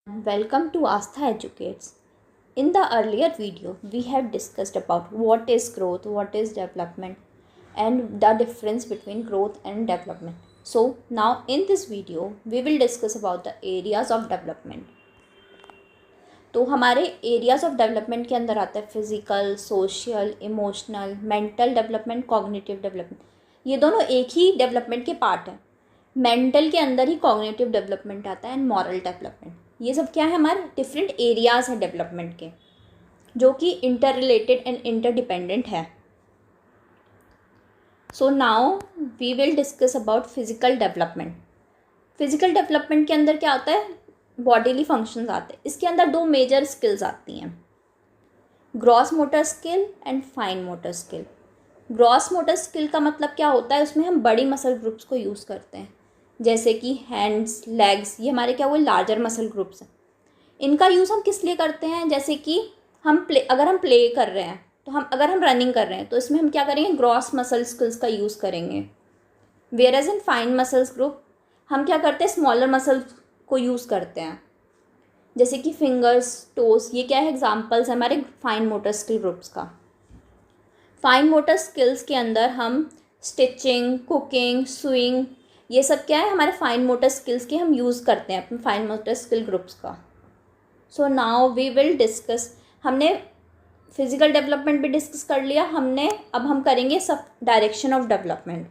Welcome to Astha Educates. In the earlier video, we have discussed about what is growth, what is development, and the difference between growth and development. So now in this video, we will discuss about the areas of development. तो हमारे areas of development के अंदर आता है physical, social, emotional, mental development, cognitive development. ये दोनों एक ही development के पार्ट हैं. मेंटल के अंदर ही कॉग्निटिव डेवलपमेंट आता है एंड मॉरल डेवलपमेंट. ये सब क्या है, हमारे डिफरेंट एरियाज हैं डेवलपमेंट के, जो कि इंटर रिलेटेड एंड इंटरडिपेंडेंट है. So now we will discuss about physical development. Physical development के अंदर क्या आता है, बॉडीली फंक्शंस आते हैं. इसके अंदर दो मेजर स्किल्स आती हैं, gross motor skill and fine motor skill. Gross motor skill का मतलब क्या होता है, उसमें हम बड़ी मसल ग्रुप्स को यूज़ करते हैं, जैसे कि हैंड्स, लेग्स. ये हमारे क्या हुए, लार्जर मसल ग्रुप्स हैं. इनका यूज़ हम किस लिए करते हैं, जैसे कि अगर हम प्ले कर रहे हैं, तो अगर हम रनिंग कर रहे हैं, तो इसमें हम क्या करेंगे, ग्रॉस मसल स्किल्स का यूज़ करेंगे. Whereas in fine muscles group हम क्या करते हैं, स्मॉलर मसल्स को यूज़ करते हैं, जैसे कि फिंगर्स, टोस. ये क्या है, एग्जाम्पल्स है हमारे फाइन मोटर स्किल ग्रुप्स का. फाइन मोटर स्किल्स के अंदर हम स्टिचिंग, कुकिंग, स्विंग, ये सब क्या है, हमारे फाइन मोटर स्किल्स के हम यूज़ करते हैं अपने फाइन मोटर स्किल ग्रुप्स का. So now we will discuss. हमने फिजिकल डेवलपमेंट भी डिस्कस कर लिया हमने. अब हम करेंगे सब direction of development.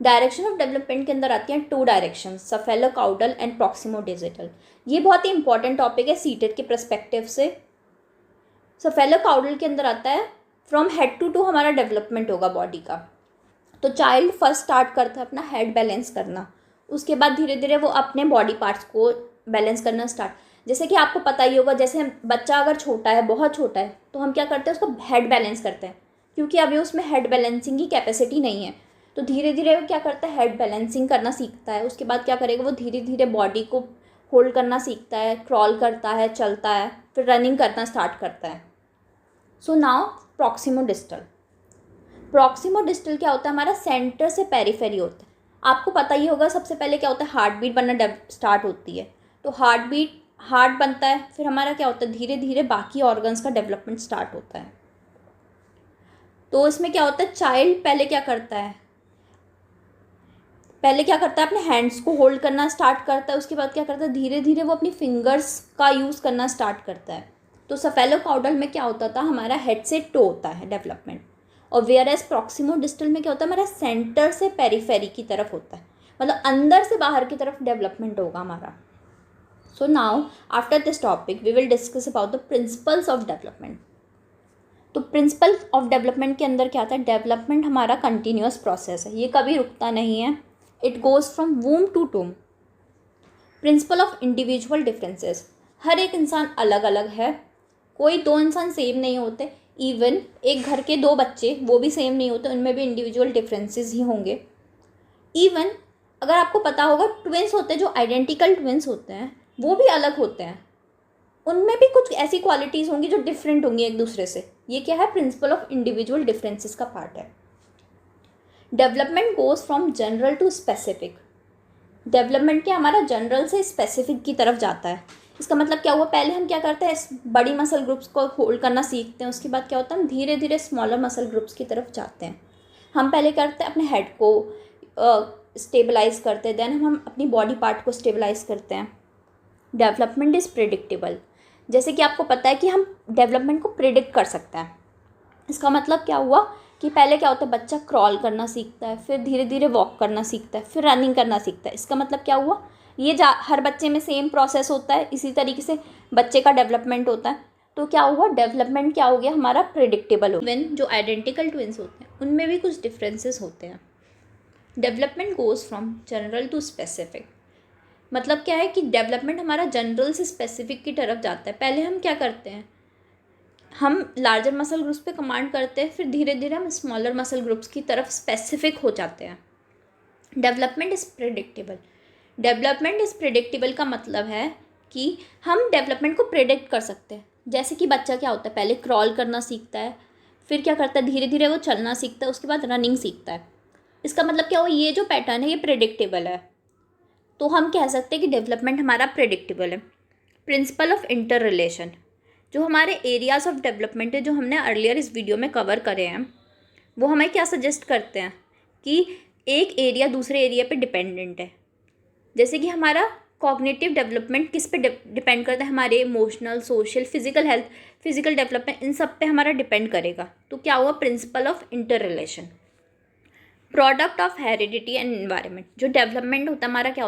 Direction of development के अंदर आती हैं two direction, cephalocaudal and proximodistal. ये बहुत ही इंपॉर्टेंट टॉपिक है सीटेट के परस्पेक्टिव से. सफेलोकाउडल के अंदर आता है फ्रॉम हेड टू टू हमारा डेवलपमेंट होगा बॉडी का. तो चाइल्ड फर्स्ट स्टार्ट करता है अपना हेड बैलेंस करना, उसके बाद धीरे धीरे वो अपने बॉडी पार्ट्स को बैलेंस करना स्टार्ट. जैसे कि आपको पता ही होगा, जैसे बच्चा अगर छोटा है, बहुत छोटा है, तो हम क्या करते हैं, उसको हेड बैलेंस करते हैं, क्योंकि अभी उसमें हेड बैलेंसिंग की कैपेसिटी नहीं है. तो धीरे धीरे वो क्या करता है, हेड बैलेंसिंग करना सीखता है. उसके बाद क्या करेगा, वो धीरे धीरे बॉडी को होल्ड करना सीखता है, क्रॉल करता है, चलता है, फिर रनिंग करना स्टार्ट करता है. So now प्रॉक्सिमोडिस्टल. प्रॉक्सिमोडिस्टल क्या होता है, हमारा सेंटर से पेरिफेरी होता है. आपको पता ही होगा, सबसे पहले क्या होता है, हार्ट बीट बनना स्टार्ट होती है. तो हार्ट बनता है, फिर हमारा क्या होता है, धीरे धीरे बाकी ऑर्गन्स का डेवलपमेंट स्टार्ट होता है. तो इसमें क्या होता है, चाइल्ड पहले क्या करता है, अपने हैंड्स को होल्ड करना स्टार्ट करता है. उसके बाद क्या करता है, धीरे धीरे वो अपनी फिंगर्स का यूज़ करना स्टार्ट करता है. तो सफेलोकाउडल में क्या होता था, हमारा हेड से टो होता है डेवलपमेंट. और वेयर एज प्रॉक्सिमोडिस्टल में क्या होता है, हमारा सेंटर से पेरिफेरी की तरफ होता है, मतलब अंदर से बाहर की तरफ डेवलपमेंट होगा हमारा. So now after this topic we will discuss about the principles of development. तो प्रिंसिपल ऑफ डेवलपमेंट के अंदर क्या आता है, डेवलपमेंट हमारा कंटिन्यूअस प्रोसेस है, ये कभी रुकता नहीं है. It goes from womb to tomb. Principle of individual differences. हर एक इंसान अलग अलग है, कोई दो इंसान सेम नहीं होते. इवन एक घर के दो बच्चे, वो भी सेम नहीं होते, उनमें भी इंडिविजुअल डिफरेंसेस ही होंगे. इवन अगर आपको पता होगा, ट्विंस होते हैं, जो आइडेंटिकल ट्विंस होते हैं, वो भी अलग होते हैं, उनमें भी कुछ ऐसी क्वालिटीज़ होंगी जो डिफरेंट होंगी एक दूसरे से. ये क्या है, प्रिंसिपल ऑफ इंडिविजुअल डिफरेंसेस का पार्ट है. Development goes from general to specific. Development क्या हमारा जनरल से स्पेसिफिक की तरफ जाता है. इसका मतलब क्या हुआ, पहले हम क्या करते हैं, बड़ी मसल ग्रुप्स को होल्ड करना सीखते हैं. उसके बाद क्या होता है, हम धीरे धीरे स्मॉलर मसल ग्रुप्स की तरफ जाते हैं. हम पहले करते हैं अपने हेड को स्टेबलाइज करते हैं, देन हम अपनी बॉडी पार्ट को स्टेबलाइज करते हैं. Development is predictable. जैसे कि आपको पता है कि हम डेवलपमेंट को प्रिडिक्ट कर सकते हैं. इसका मतलब क्या हुआ कि पहले क्या होता है, बच्चा क्रॉल करना सीखता है, फिर धीरे धीरे वॉक करना सीखता है, फिर रनिंग करना सीखता है. इसका मतलब क्या हुआ, ये हर बच्चे में सेम प्रोसेस होता है, इसी तरीके से बच्चे का डेवलपमेंट होता है. तो क्या हुआ, डेवलपमेंट क्या हो गया हमारा, प्रिडिक्टेबल हो. इवन जो आइडेंटिकल ट्विंस होते हैं, उनमें भी कुछ डिफरेंसेस होते हैं. Development goes from general to specific. मतलब क्या है कि डेवलपमेंट हमारा जनरल से स्पेसिफिक की तरफ जाता है. पहले हम क्या करते हैं, हम लार्जर मसल ग्रुप्स पे कमांड करते हैं, फिर धीरे धीरे हम स्मॉलर मसल ग्रुप्स की तरफ स्पेसिफिक हो जाते हैं. Development is predictable. Development is predictable का मतलब है कि हम डेवलपमेंट को प्रिडिक्ट कर सकते हैं. जैसे कि बच्चा क्या होता है, पहले क्रॉल करना सीखता है, फिर क्या करता है, धीरे धीरे वो चलना सीखता है, उसके बाद रनिंग सीखता है. इसका मतलब क्या हुआ, ये जो पैटर्न है ये प्रिडिक्टेबल है. तो हम कह सकते हैं कि डेवलपमेंट हमारा प्रिडिक्टेबल है. प्रिंसिपल ऑफ इंटर रिलेशन, जो हमारे एरियाज ऑफ डेवलपमेंट है जो हमने अर्लियर इस वीडियो में कवर करे हैं, वो हमें क्या सजेस्ट करते हैं कि एक एरिया दूसरे एरिया पे डिपेंडेंट है। जैसे कि हमारा कॉग्निटिव डेवलपमेंट किस पे डिपेंड करता है, हमारे emotional, social, physical health, physical development, इन सब पे हमारा डिपेंड करेगा। तो क्या हुआ, principle of interrelation. Product of heredity and environment, जो डेवलपमेंट होता है हमारा क्या होता है,